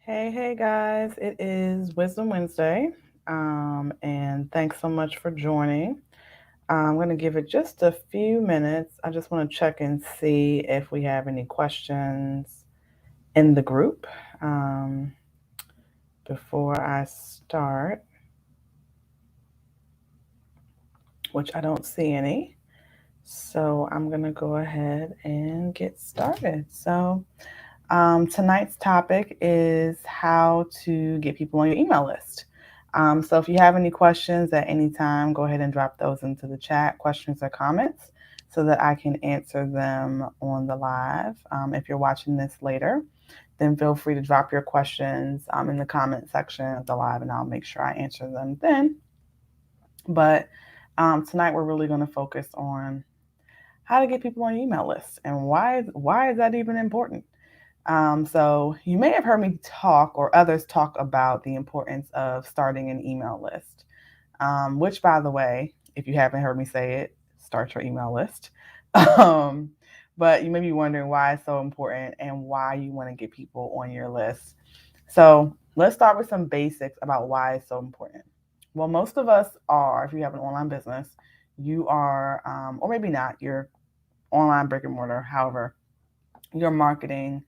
Hey guys, it is Wisdom Wednesday, and thanks so much for joining. I'm going to give it just a few minutes. I just want to check and see if we have any questions in the group um, before I start, which I don't see any. So I'm going to go ahead and get started. Tonight's topic is how to get people on your email list. So if you have any questions at any time, go ahead and drop those into the chat, questions or comments, so that I can answer them on the live. If you're watching this later, then feel free to drop your questions in the comment section of the live, and I'll make sure I answer them then. But tonight we're really going to focus on how to get people on your email list and why is that even important. So you may have heard me talk or others talk about the importance of starting an email list, which, by the way, if you haven't heard me say it, start your email list. Um, but you may be wondering why it's so important and why you want to get people on your list. So let's start with some basics about why it's so important. Well, most of us are, if you have an online business, you are, or maybe not, you're online brick and mortar, however, you're marketing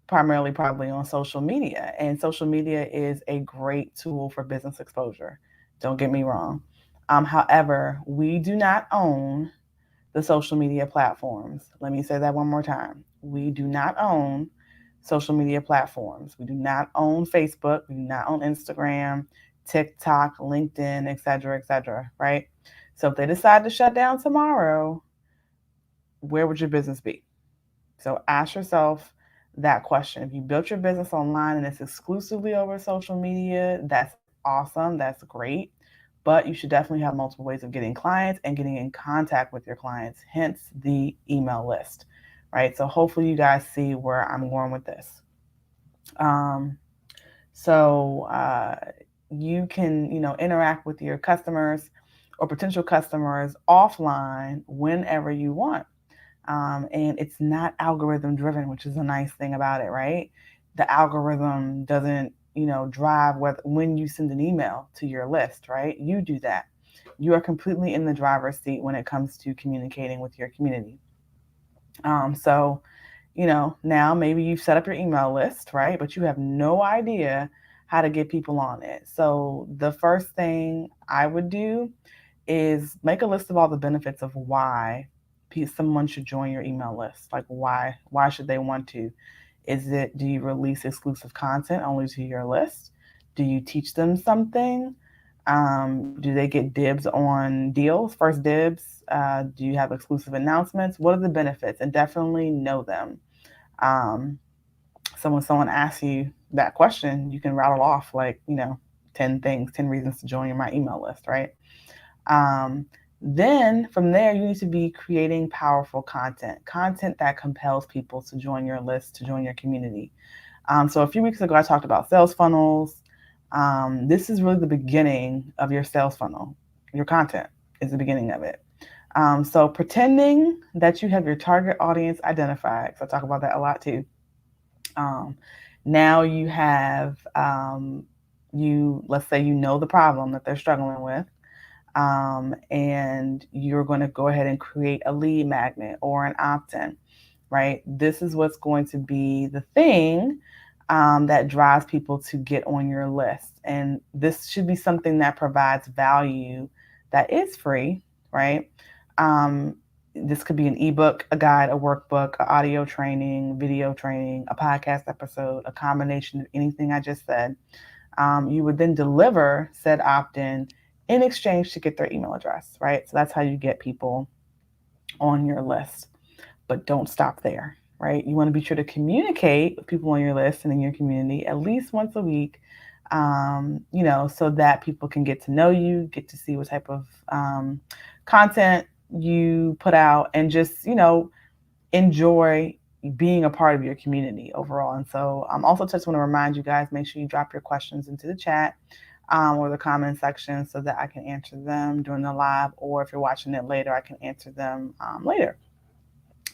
primarily probably on social media. And social media is a great tool for business exposure. Don't get me wrong. However, we do not own the social media platforms. Let me say that one more time. We do not own social media platforms. We do not own Facebook. We do not own Instagram, TikTok, LinkedIn, et cetera, right? So if they decide to shut down tomorrow, where would your business be? So ask yourself that question. If you built your business online and it's exclusively over social media, that's awesome. That's great. But you should definitely have multiple ways of getting clients and getting in contact with your clients, hence the email list, right? So hopefully you guys see where I'm going with this. Um, so you can, interact with your customers or potential customers offline whenever you want. And it's not algorithm driven, which is a nice thing about it, right? The algorithm doesn't, drive when you send an email to your list, right? You do that. You are completely in the driver's seat when it comes to communicating with your community. So now maybe you've set up your email list, right? But you have no idea how to get people on it. So the first thing I would do is make a list of all the benefits of why someone should join your email list. Like why should they want to? Do you release exclusive content only to your list? Do you teach them something? Do they get dibs on deals, first dibs? Do you have exclusive announcements? What are the benefits? And definitely know them. Um, so when someone asks you that question, you can rattle off 10 things, 10 reasons to join my email list, right? Then from there, you need to be creating powerful content that compels people to join your list, to join your community. So a few weeks ago, I talked about sales funnels. This is really the beginning of your sales funnel. Your content is the beginning of it. So pretending that you have your target audience identified, because I talk about that a lot too. Um, Now you have, let's say you know the problem that they're struggling with, and you're going to go ahead and create a lead magnet or an opt-in, right? This is what's going to be the thing that drives people to get on your list. And this should be something that provides value that is free, right? Um, this could be an ebook, a guide, a workbook, a audio training, video training, a podcast episode, a combination of anything I just said. You would then deliver said opt-in exchange to get their email address, right? So that's how you get people on your list. But don't stop there, right? You want to be sure to communicate with people on your list and in your community at least once a week, so that people can get to know you, get to see what type of content you put out, and just, enjoy being a part of your community overall. And so also just want to remind you guys, make sure you drop your questions into the chat or the comment section so that I can answer them during the live, or if you're watching it later, I can answer them later.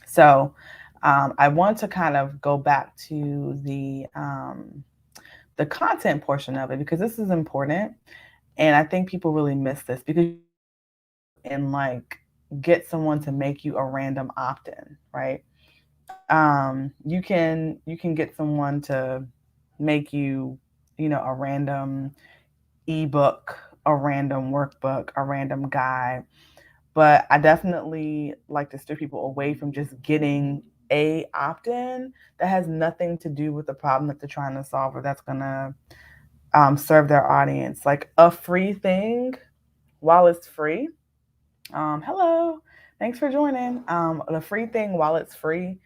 So I want to kind of go back to the the content portion of it, because this is important. And I think people really miss this because and like get someone to make you a random opt-in, right? You can get someone to make you, a random ebook, a random workbook, a random guide. But I definitely like to steer people away from just getting a opt-in that has nothing to do with the problem that they're trying to solve or that's gonna serve their audience. Like a free thing, while it's free. Hello, thanks for joining. The free thing, while it's free,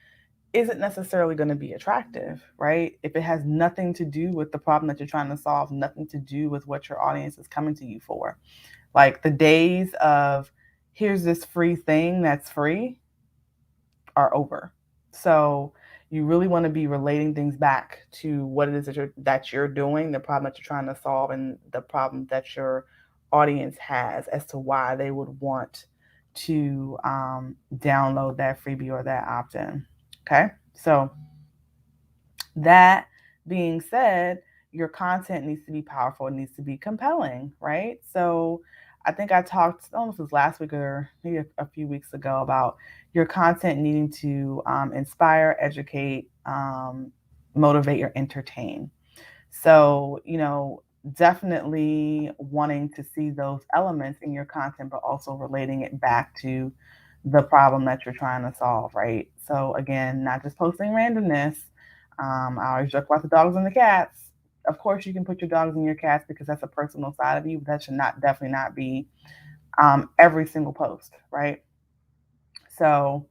isn't necessarily going to be attractive, right? If it has nothing to do with the problem that you're trying to solve, nothing to do with what your audience is coming to you for. Like the days of here's this free thing that's free are over. So you really want to be relating things back to what it is that you're doing, the problem that you're trying to solve, and the problem that your audience has as to why they would want to download that freebie or that opt-in. Okay, so that being said, your content needs to be powerful, it needs to be compelling, right? So I think I talked, I don't know if it was last week or maybe a few weeks ago, about your content needing to inspire, educate, motivate, or entertain. So, definitely wanting to see those elements in your content, but also relating it back to the problem that you're trying to solve, right? So, again, not just posting randomness. I always joke about the dogs and the cats. Of course, you can put your dogs and your cats because that's a personal side of you, but that should not definitely not be every single post, right? So,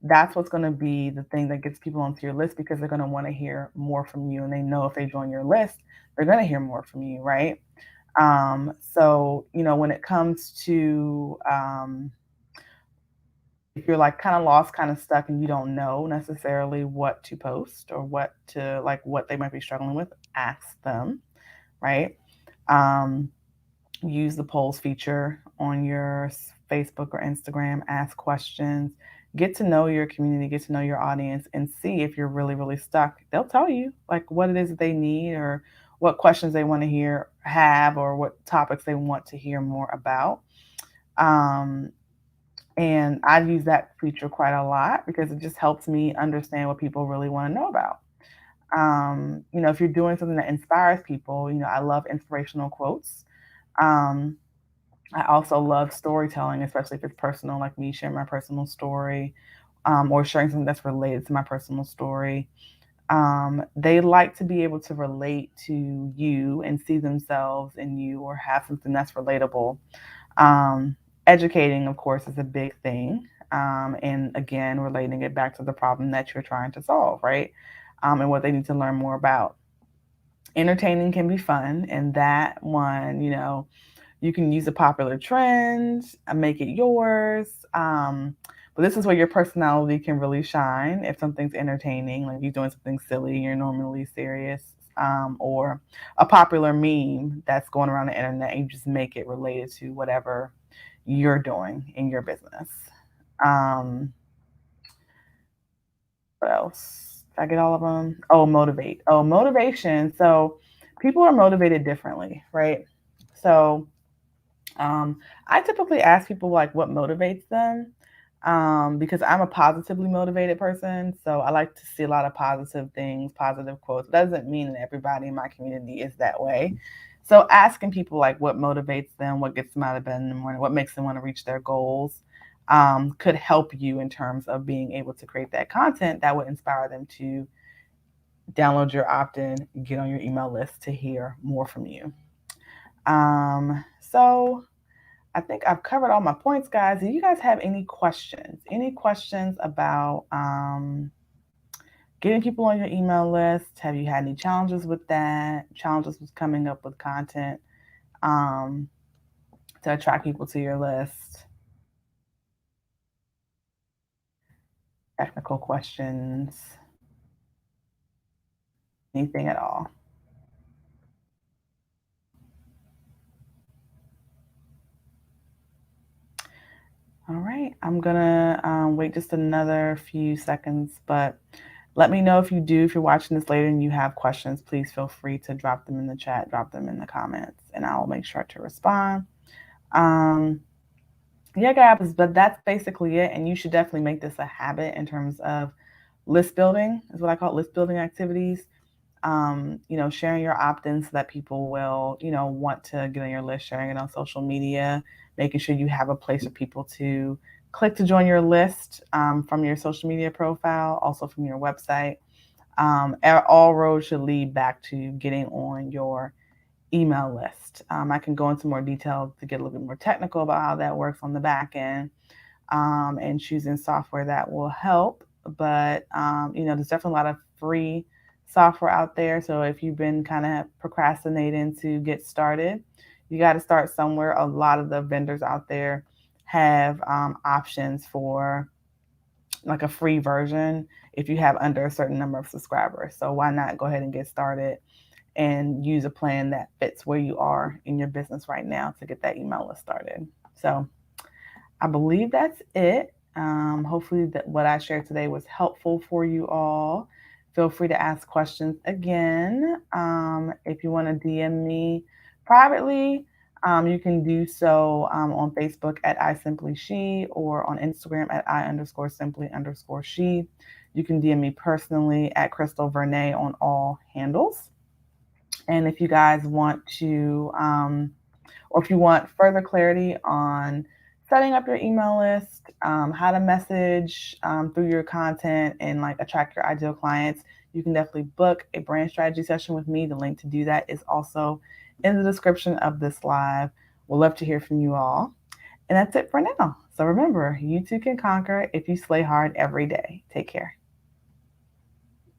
that's what's going to be the thing that gets people onto your list because they're going to want to hear more from you. And they know if they join your list, they're going to hear more from you, right? So, when it comes to if you're like kind of lost, kind of stuck, and you don't know necessarily what to post or what they might be struggling with, ask them, right? Um, Use the polls feature on your Facebook or Instagram, ask questions, get to know your community, get to know your audience, and see if you're really, really stuck. They'll tell you like what it is that they need or what questions they want to have, or what topics they want to hear more about. Um, and I've used that feature quite a lot because it just helps me understand what people really want to know about. If you're doing something that inspires people, I love inspirational quotes. Um, I also love storytelling, especially if it's personal, like me sharing my personal story, or sharing something that's related to my personal story. They like to be able to relate to you and see themselves in you or have something that's relatable. Um, Educating, of course, is a big thing. And again, relating it back to the problem that you're trying to solve, right? And what they need to learn more about. Entertaining can be fun, and that one, you can use a popular trend and make it yours. But this is where your personality can really shine. If something's entertaining, like you're doing something silly, you're normally serious, or a popular meme that's going around the internet, you just make it related to whatever you're doing in your business. Um, what else? Did I get all of them? Oh, motivate. Oh, motivation. So people are motivated differently, right? So I typically ask people like what motivates them, because I'm a positively motivated person. So I like to see a lot of positive things, positive quotes. It doesn't mean that everybody in my community is that way. So asking people like what motivates them, what gets them out of bed in the morning, what makes them want to reach their goals, could help you in terms of being able to create that content that would inspire them to download your opt-in, get on your email list to hear more from you. So I think I've covered all my points, guys. Do you guys have any questions? Any questions about getting people on your email list? Have you had any challenges with that? Challenges with coming up with content um, to attract people to your list? Technical questions? Anything at all? All right, I'm gonna wait just another few seconds, but Let me know if you do. If you're watching this later and you have questions, please feel free to drop them in the chat, drop them in the comments, and I will make sure to respond. Yeah, guys, but that's basically it. And you should definitely make this a habit in terms of list building, is what I call it, list building activities. Sharing your opt-ins so that people will, want to get on your list, sharing it on social media, making sure you have a place for people to click to join your list from your social media profile, also from your website. All roads should lead back to getting on your email list. I can go into more detail to get a little bit more technical about how that works on the back end and choosing software that will help. But, there's definitely a lot of free software out there. So if you've been kind of procrastinating to get started, you got to start somewhere. A lot of the vendors out there have options for like a free version if you have under a certain number of subscribers. So why not go ahead and get started and use a plan that fits where you are in your business right now to get that email list started. So I believe that's it. Hopefully that what I shared today was helpful for you all. Feel free to ask questions again. If you want to DM me privately, you can do so on Facebook at iSimplyShe or on Instagram at I_simply_she. You can DM me personally at Crystal Vernay on all handles. And if you guys want to, or if you want further clarity on setting up your email list, how to message through your content and like attract your ideal clients, you can definitely book a brand strategy session with me. The link to do that is also in the description of this live. We'd love to hear from you all. And that's it for now. So remember, you too can conquer if you slay hard every day. Take care.